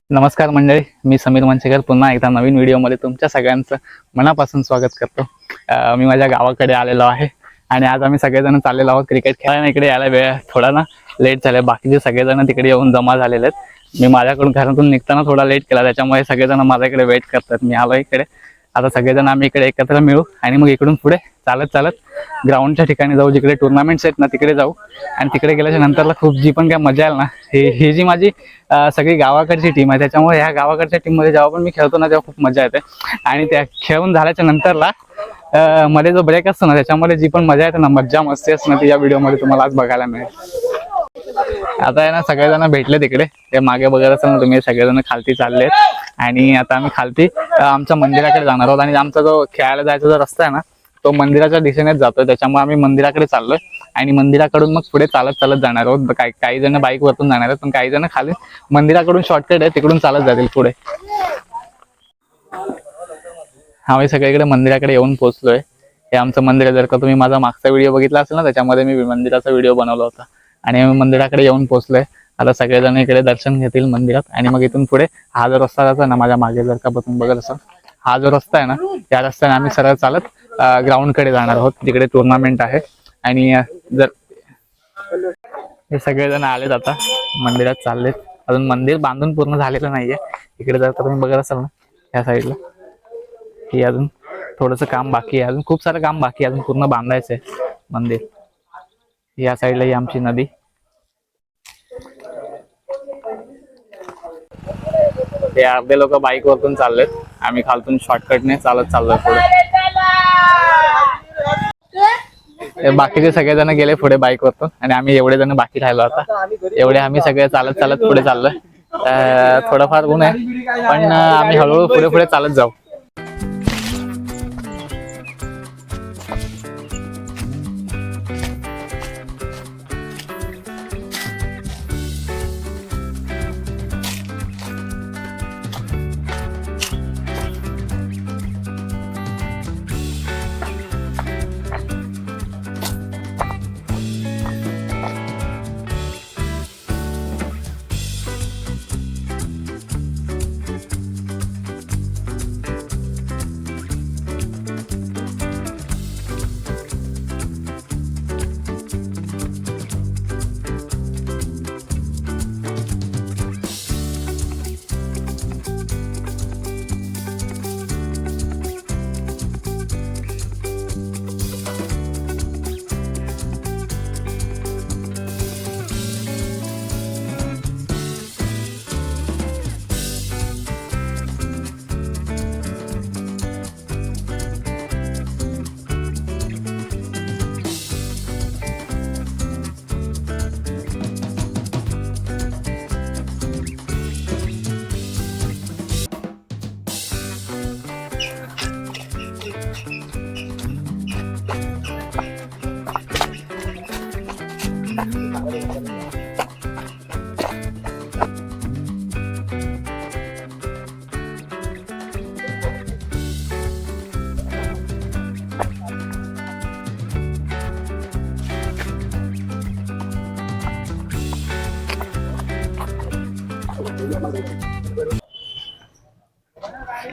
नमस्कार मंडळी, मी समीर मनसेकर पुन्हा एकदा नवीन व्हिडिओमध्ये तुमच्या सगळ्यांचं मनापासून स्वागत करतो। मी माझ्या गावाकडे आलेलो आहे आणि आज आम्ही सगळेजण चाललेलो आहोत क्रिकेट खेळायला। इकडे यायला वेळ थोडा ना लेट झाला, बाकीचे सगळेजण तिकडे येऊन जमा झालेले आहेत। मी माझ्याकडून घरातून निघताना थोडा लेट केला, त्याच्यामुळे सगळेजण माझ्याकडे वेट करतात। मी आलो इकडे, आता सगळेजण आम्ही इकडे एकत्र मिळू आणि मग इकडून पुढे चालत चालत ग्राउंडच्या ठिकाणी जाऊ, जिकडे टुर्नामेंट्स आहेत ना तिकडे जाऊ। आणि तिकडे गेल्याच्या नंतरला खूप जी पण काय मजा येईल ना, ही जी माझी सगळी गावाकडची टीम आहे, त्याच्यामुळे ह्या गावाकडच्या टीममध्ये जेव्हा पण मी खेळतो ना तेव्हा खूप मजा येते। आणि त्या खेळून झाल्याच्या नंतरला मध्ये जो ब्रेक असतो ना, त्याच्यामध्ये जी पण मजा येते ना, मज्जा मस्ती असते ना, ती या व्हिडिओमध्ये तुम्हाला आज बघायला मिळेल। आता आहे ना सगळेजण भेटले तिकडे, ते मागे बघत असाल ना तुम्ही, सगळेजण खालती चाललेत आणि आता आम्ही खालती आमच्या मंदिराकडे जाणार आहोत। आणि आमचा जो खेळायला जायचा जो रस्ता आहे ना तो मंदिराच्या दिशेनेच जातोय, त्याच्यामुळे आम्ही मंदिराकडे चाललोय आणि मंदिराकडून मग पुढे चालत चालत जाणार आहोत। काही जण बाईक वरतून जाणार आहेत, पण काही जण खाली मंदिराकडून शॉर्टकट आहे तिकडून चालत जातील पुढे। आम्ही सगळीकडे मंदिराकडे येऊन पोहोचलोय। हे आमचं मंदिर आहे। जर का तुम्ही माझा मागचा व्हिडिओ बघितला असेल ना, त्याच्यामध्ये मी मंदिराचा व्हिडिओ बनवला होता आणि आम्ही मंदिराकडे येऊन पोहोचलोय। आता सगळेजण इकडे दर्शन घेतील मंदिरात आणि मग इथून पुढे हा जो रस्ता जातो ना, माझ्या मागे जर का तुम्ही बघत असाल, हा जो रस्ता आहे ना, त्या रस्त्याने आम्ही सरळ चालत ग्राउंड कडे जाणार आहोत, तिकडे टुर्नामेंट आहे। आणि जर हे सगळेजण आलेत आता मंदिरात चाललेत, अजून मंदिर बांधून पूर्ण झालेलं नाहीये। इकडे जर का तुम्ही बघत असाल ना, ह्या साईडला ही अजून थोडंसं काम बाकी आहे, अजून खूप सारं काम बाकी आहे, अजून पूर्ण बांधायचंय मंदिर। या साईडला ही आमची नदी, ते अर्धे लोक बाईक वरतून चाललेत, आम्ही खालतून शॉर्टकटने चालत चाललोय पुढे। बाकीचे सगळेजण गेले पुढे बाईक वरतून आणि आम्ही एवढे जण बाकी राहिलो। आता एवढे आम्ही सगळे चालत चालत पुढे चाललोय। थोडंफार ऊन आहे, पण आम्ही हळूहळू पुढे पुढे चालत जाऊ।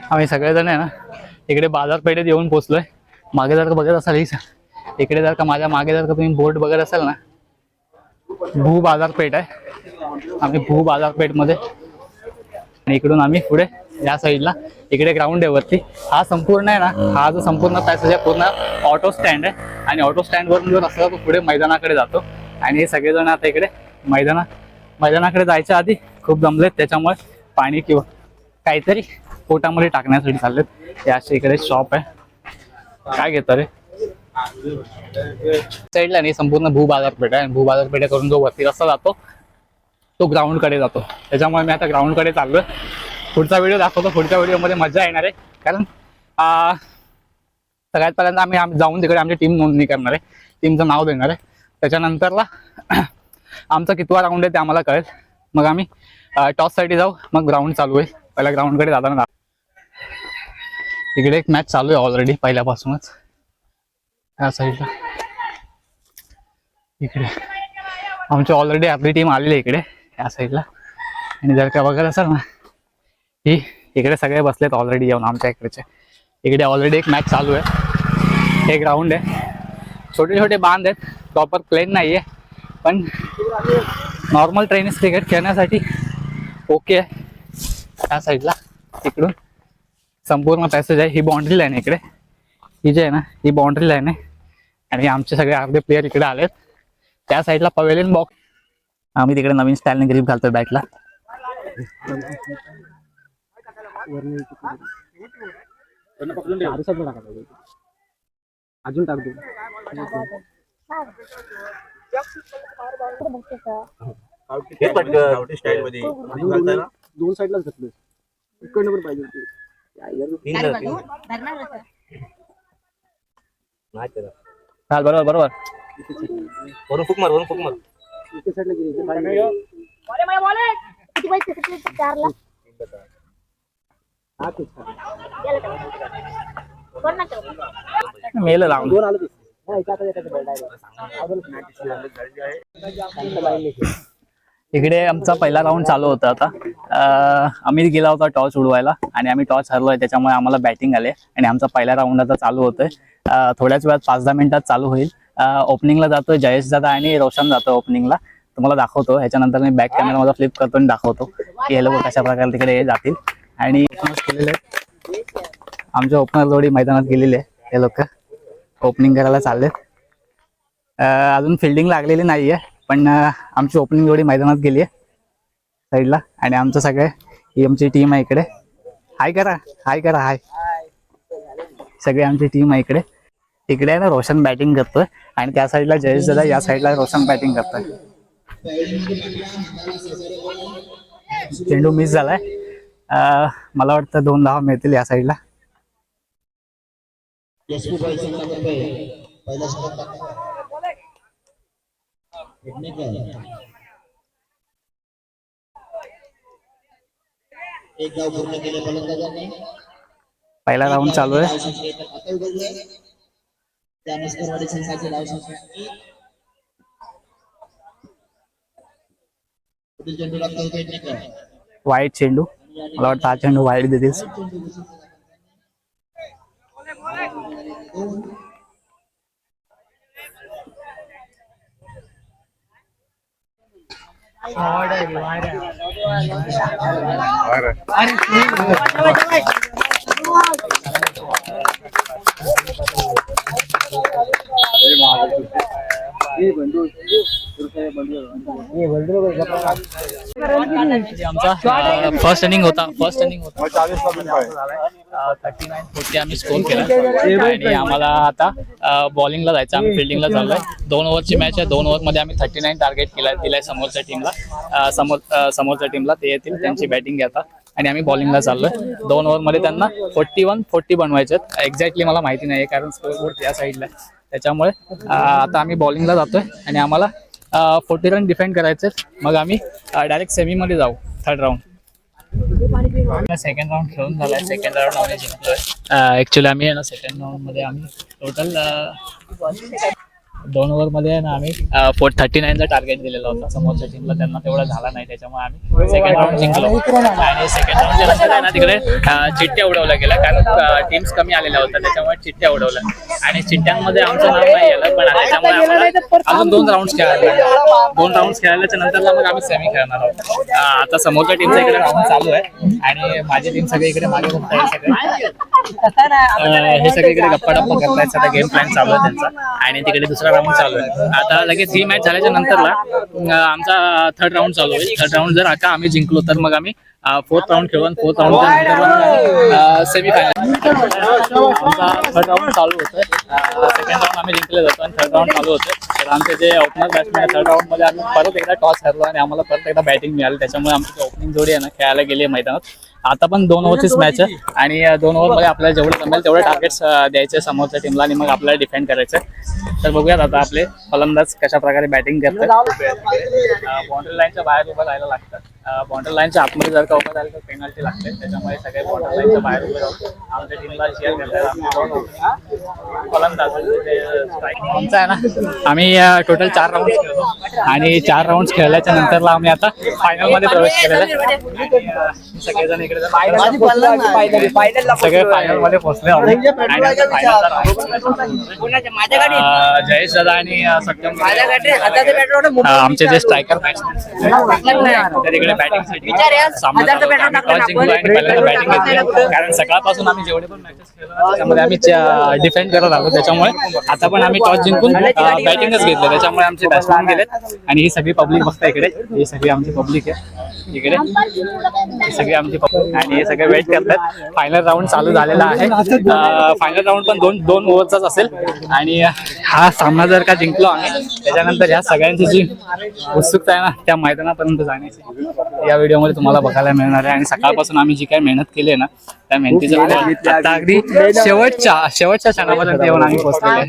आम्ही सगळेजण आहे ना इकडे बाजारपेठेत येऊन पोहोचलोय। मागे जर का बघत असाल, इकडे जर का माझ्या मागे जर का तुम्ही बोर्ड बघत असाल ना, भू बाजारपेठ आहे। आम्ही भू बाजारपेठ मध्ये आणि इकडून आम्ही पुढे या साईडला इकडे ग्राउंड आहे वरती। हा संपूर्ण आहे ना, हा जो संपूर्ण पॅसेज आहे पूर्ण ऑटो स्टँड आहे आणि ऑटो स्टँड वरून जो रस्ता तो पुढे मैदानाकडे जातो। आणि हे सगळेजण आता इकडे मैदानाकडे जायच्या आधी खूप दमलेत, त्याच्यामुळे पाणी किंवा काहीतरी पोटामध्ये टाकण्यासाठी चाललेत। या इकडे शॉप आहे, काय घेतो रे साईडला नाही, संपूर्ण भू बाजारपेठ आहे। भू बाजारपेठेकडून जो वरती रस्ता जातो तो ग्राउंड कडे जातो, त्याच्यामुळे मी आता ग्राउंड कडे चाललोय। पुढचा व्हिडिओ दाखवतो, पुढच्या व्हिडिओमध्ये मजा येणार आहे, कारण सगळ्यात पहिल्यांदा आम्ही जाऊन तिकडे आमची टीम नोंदणी करणार आहे, टीमचं नाव देणार आहे। त्याच्यानंतरला आमचा कितवा राऊंड आहे ते आम्हाला कळेल, मग आम्ही टॉस साठी जाऊ, मग ग्राउंड चालू होईल। पहिला ग्राउंड कडे जाताना इकडे एक मॅच चालू आहे ऑलरेडी पहिल्यापासूनच। या साईडला इकडे आमची ऑलरेडी आपली टीम आलेली आहे इकडे या साईडला। आणि जर का बघत असाल ना, ही इकडे सगळे बसलेत ऑलरेडी येऊन आमच्या इकडचे. इकडे ऑलरेडी एक मॅच चालू आहे. एक ग्राउंड आहे, छोटे छोटे बांध आहेत, प्रॉपर प्लेन नाही आहे, पण नॉर्मल टेनिस क्रिकेट खेळण्यासाठी ओके आहे. त्या साईडला तिकडून संपूर्ण पॅसेज आहे. ही बाउंड्री लाईन आहे इकडे, ही जी आहे ना ही बाउंड्री लाईन आहे. आणि आमचे सगळे अर्धे प्लेयर इकडे आलेत. त्या साईडला पवेलियन बॉक्स. आम्ही तिकडे नवीन स्टाईलने ग्रिप घालतोय बॅटला. अजून टाकतो. दोन साईडलाच घातलं, इकडनं पण पाहिजे बरोबर बरोबर. वरून फुक मार, वरून फुक मार. इकडे साईडला गेली. मेल लावून दोन आलं. इकडे आमचा पहिला राऊंड चालू होता. आता आम्ही गेला होता टॉस उडवायला आणि आम्ही टॉस हरलोय, त्याच्यामुळे आम्हाला बॅटिंग आले आणि आमचा पहिला राऊंड आता चालू होतोय. थोड्याच वेळात 5-10 मिनिटात चालू होईल. ओपनिंगला जातोय जयेश दादा आणि रोशन जातो ओपनिंगला. तुम्हाला दाखवतो, ह्याच्यानंतर मी बॅक कॅमेरा माझा फ्लिप करतो आणि दाखवतो की हे लोक कशा प्रकारे तिकडे जातील. आणि आमच्या ओपनर जोडी मैदानात गेलेले आहे. हे लोक ओपनिंग करायला चाललेत. अजून फिल्डिंग लागलेली नाहीये, पण आमची ओपनिंग जोडी मैदानात गेली आहे साईडला. आणि आमचं सगळे ही आमची टीम आहे इकडे. हाय करा, हाय करा, हाय. सगळी आमची टीम आहे इकडे. इकडे आहे ना रोशन बॅटिंग करतोय आणि त्या साईडला जयेश दादा, या साईडला रोशन बॅटिंग करतोय. चेंडू मिस झालाय. मला वाटतं 2 धावा मिळतील या साईडला. एक डाव पूर्ण केले फलंदाजांनी. पहिला राऊंड चालू आहे. त्यानुसार संघाचे डाव संख्या 1. चेंडू लागतो वाईट चेंडू. मला वाटतं हा चेंडू वाईट देतील. आमचा फर्स्ट इनिंग होता. 39-40 आम्ही स्कोर केला आणि आम्हाला आता बॉलिंगला जायचं. आम्ही फिल्डिंगला चाललोय. 2 ओव्हरची मॅच आहे. 2 ओव्हरमध्ये आम्ही 39 टार्गेट दिलाय समोरच्या टीमला. समोरच्या टीमला ते येतील, त्यांची बॅटिंग घेतात आणि आम्ही बॉलिंगला चाललोय. 2 ओव्हरमध्ये त्यांना 41-40 बनवायचे आहेत. एक्झॅक्टली मला माहिती नाही कारण स्कोरबोर्ड त्या साईडला आहे. त्याच्यामुळे आता आम्ही बॉलिंगला जातोय आणि आम्हाला 40 रन डिफेंड करायचे. मग आम्ही डायरेक्ट सेमीमध्ये जाऊ. 3rd round. सेकंड राऊंड खेळून झालाय. सेकंड राऊंड आम्ही जिंकलोय. ऍक्च्युली आम्ही ना सेकंड राऊंड मध्ये आम्ही टोटल 2 ओव्हरमध्ये आहे ना आम्ही 39चा टार्गेट दिलेला होता समोरच्या टीमला. त्यांना तेवढा झाला नाही, त्याच्यामुळे आम्ही सेकंड राऊंड जिंकलो. आणि सेकंड राऊंडच्या नंतर आहे ना तिकडे चिठ्ठ्या उडवल्या गेल्या कारण टीम्स कमी आलेल्या होत्या, त्याच्यामुळे चिठ्ठ्या उडवल्या. आणि चिठ्ठ्यांमध्ये आमचं नाव नाही आलं, पण त्याच्यामुळे आम्हाला अजून 2 राऊंड खेळायला. 2 राऊंड खेळायच्या नंतर मग आम्ही सेमी खेळणार आहोत. आता समोरच्या टीमचा इकडे राऊंड चालू आहे आणि माझी टीम सगळे इकडे मागे बघताय. हे सगळे इकडे गप्पा-टप्पा करतायत. सध्या गेम प्लॅन चालू आहे त्यांचा आणि तिकडे दुसरा राऊंड चालू आहे. आता लगेच ही मॅच झाल्याच्या नंतरला आमचा 3rd राऊंड चालू होईल. 3rd राऊंड जर आता आम्ही जिंकलो तर मग आम्ही 4th राऊंड खेळू आणि 4th राऊंडच्या नंतर सेमीफायनल. आमचा 3rd राऊंड चालू होतोय. सेकंड राऊंड आम्ही जिंकले जातो आणि 3rd राऊंड चालू होतोय. तर आमचे जे ओपनर बॅट्समॅन आहे 3rd राऊंडमध्ये आम्ही परत एकदा टॉस हरलो आणि आम्हाला परत एकदा बॅटिंग मिळाली. त्याच्यामुळे आमची ओपनिंग जोडी आहे ना खेळायला गेली आहे मैदानात. आता पण 2 ओव्हरचीच मॅच आहे आणि 2 ओव्हरमध्ये आपल्याला जेवढं जमेल तेवढे टार्गेट्स द्यायचे समोरच्या टीमला आणि मग आपल्याला डिफेंड करायचं. तर बघूयात आता आपले फलंदाज कशा प्रकारे बॅटिंग करतात. बाउंड्री लाईनच्या बाहेर उभं राहायला लागतात. बाउंड्री लाईनच्या आतमध्ये जर का उभं राहिलं तर पेनल्टी लागते. त्याच्यामुळे सगळे बाउंड्री लाईनच्या बाहेर उभे राहून आमच्या टीमला शेअर करतात. आमचा आहे ना, आम्ही टोटल 4 राऊंड खेळलो आणि 4 राऊंड खेळल्याच्या नंतरला आम्ही आता फायनल मध्ये प्रवेश केलेला आहे. सगळेजण इकडे सगळे फायनल मध्ये पोहोचले आहोत. जयेश दादा आणि सत्यम आमचे जे स्ट्रायकर तिकडे बॅटिंगसाठी बॅटिंग कारण सकाळपासून आम्ही जेवढे पण मॅचेस खेळलो त्याच्यामध्ये आम्ही डिफेंड करत आलो. त्याच्यामुळे आता पण आम्ही टॉस जिंकून बॅटिंगच घेतलं. त्याच्यामुळे आमचे बॅट्समॅन गेलेत आणि ही सगळी पब्लिक बघता इकडे. ही सगळी आमची पब्लिक आहे इकडे. ही सगळी आमची पब्लिक आणि हे सगळे वेट करतात. फायनल राऊंड चालू झालेला आहे. फायनल राऊंड पण दोन ओव्हरचाच असेल आणि हा सामना जर का जिंकलो आम्ही त्याच्यानंतर ह्या सगळ्यांची जी उत्सुकता आहे ना त्या मैदानापर्यंत जाण्याची या व्हिडिओमध्ये तुम्हाला बघायला मिळणार आहे. आणि सकाळपासून आम्ही जी काही मेहनत केली आहे ना त्या मेहनतीचं आता अगदी शेवटच्या क्षणापर्यंत येऊन आम्ही पोहोचलेलो आहे.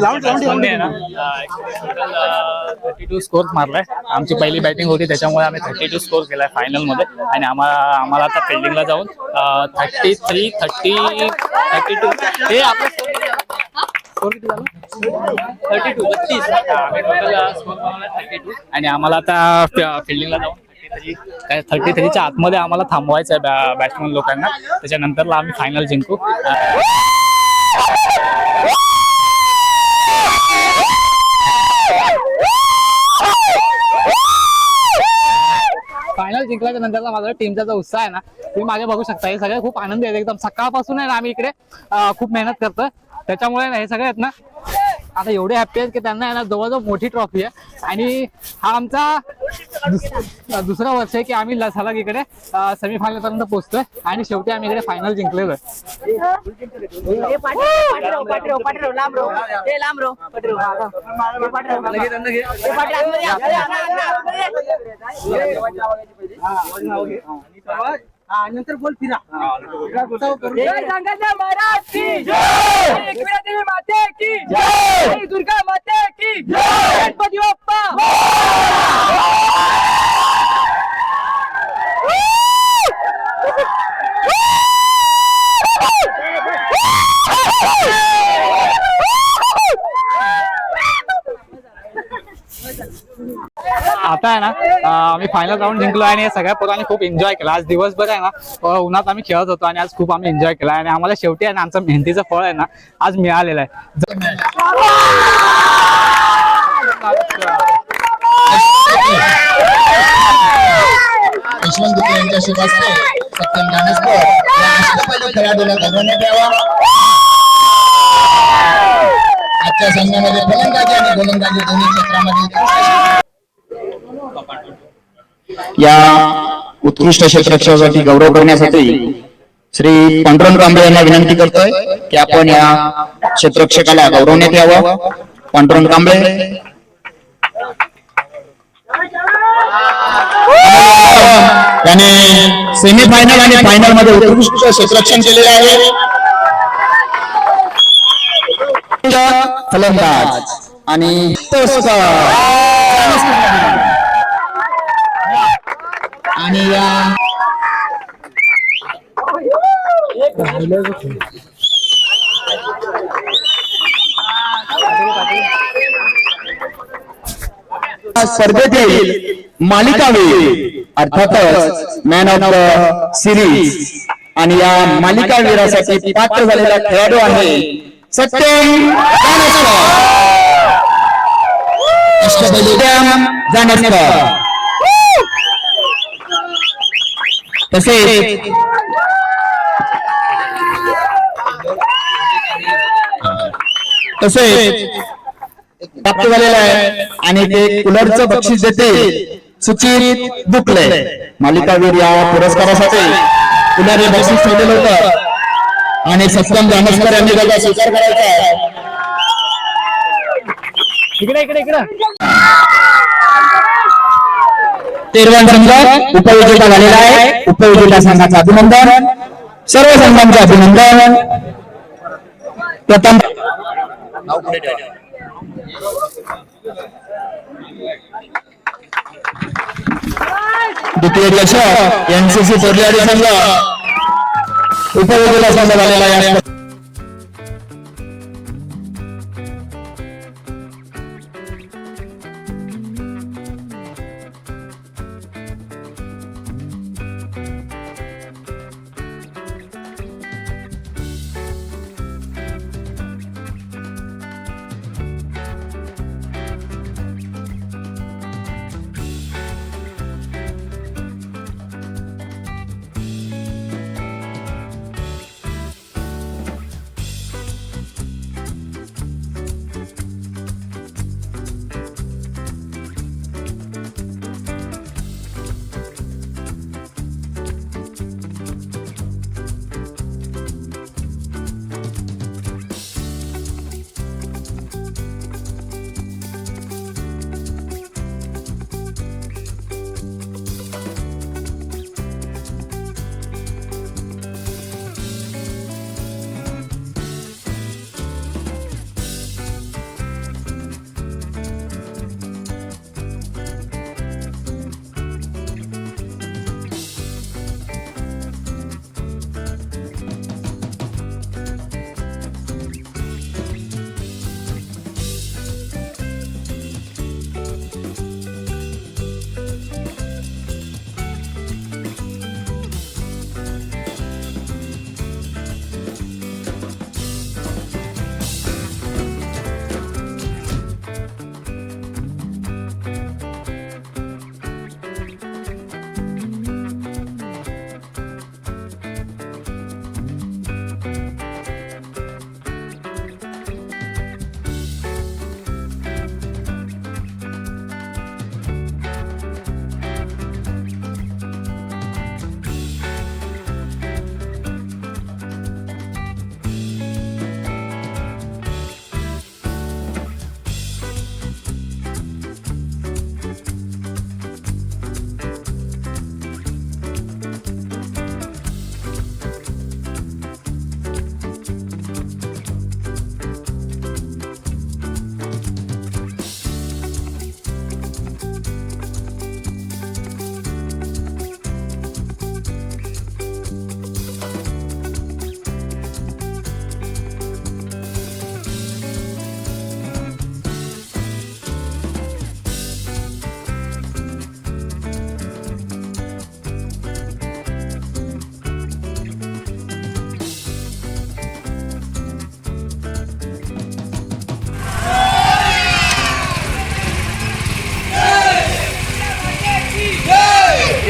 बॅट्समनने आहे ना 32 स्कोर मारलाय. आमची पहिली बॅटिंग होती त्याच्यामुळे आम्ही 32 स्कोर केलाय फायनल मध्ये. आणि आम्हाला आता फिल्डिंगला जाऊन 33, 30, 32 हे आपलं स्कोर किती झालं 32 आम्ही टोटल स्कोर बनवला 32 आणि आम्हाला आता फिल्डिंगला जाऊन 33च्या आतमध्ये आम्हाला थांबवायचं आहे बॅट्समन लोकांना. त्याच्यानंतरला आम्ही फायनल जिंकू. फायनल जिंकल्याच्या नंतरला माझा टीमचा जो उत्साह आहे ना तुम्ही मागे बघू शकता. हे सगळे खूप आनंदी आहेत एकदम. सकाळपासून आहे ना आम्ही इकडे खूप मेहनत करतोय. त्याच्यामुळे हे सगळे आहेत ना आता एवढे हॅप्पी आहेत की त्यांना आहे ना जवळजवळ मोठी ट्रॉफी आहे. आणि हा आमचा दुसरा वर्ष आहे की आम्ही सलग इकडे सेमीफायनल पर्यंत पोहोचतोय आणि शेवटी आम्ही इकडे फायनल जिंकलेलो आहे. नंतर बोल फिरा माते की जय, दुर्गा माते की जय, गणपती बाप्पा आता आहे ना आम्ही फायनल राऊंड जिंकलो आणि सगळ्या पोरांनी खूप एन्जॉय केला. आज दिवसभर आहे ना उन्हात आम्ही खेळत होतो आणि आज खूप आम्ही एन्जॉय केला आणि आम्हाला शेवटी आहे ना आमचं मेहनतीचं फळ आहे ना आज मिळालेलं आहे. यशवंत गुप्ता यांच्या शुभ हस्ते सत्यम ज्ञानेश्वर या अष्टपैलू खेळाडूला गौरवण्यात यावा. आजच्या संघामध्ये फलंदाजी आणि गोलंदाजी दोन्ही क्षेत्रामध्ये या उत्कृष्ट क्षेत्ररक्षकासाठी गौरव करण्यासाठी श्री पांडुरंग कांबळे यांना विनंती करतोय की आपण या क्षेत्ररक्षकाला गौरवण्यात यावं. पांडुरंग कांबळे याने सेमीफायनल आणि फायनल मध्ये उत्कृष्ट क्षेत्ररक्षण केलेले आहे. फलंदाज आणि आणि या स्पर्धेतील मालिकावीर अर्थातच मॅन ऑफ द सिरीज आणि या मालिकावीरासाठी पात्र झालेला खेळाडू आहे सत्यम ज्ञानेश्वर. तसेच प्राप्त झालेला आहे आणि ते कूलरचं बक्षीस देते सुचित दुखले. मालिकावीर या पुरस्कारासाठी कूलर हे बक्षीस ठेवलेलं होतं आणि सत्यम ज्ञानेश्वर यांनी त्याचा स्वीकार करायचा आहे. इकडे तेरवण संघ उपविजेता झालेला आहे. उपविजेता संघाचं अभिनंदन. सर्व संघांचे अभिनंदन. प्रथम द्वितीय चषक एनसीसी कोर्लेवाडी संघ उपविजेता संघ झालेला आहे.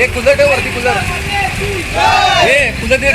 एक कुलर ठेव वरती कुलर हे कुलर दे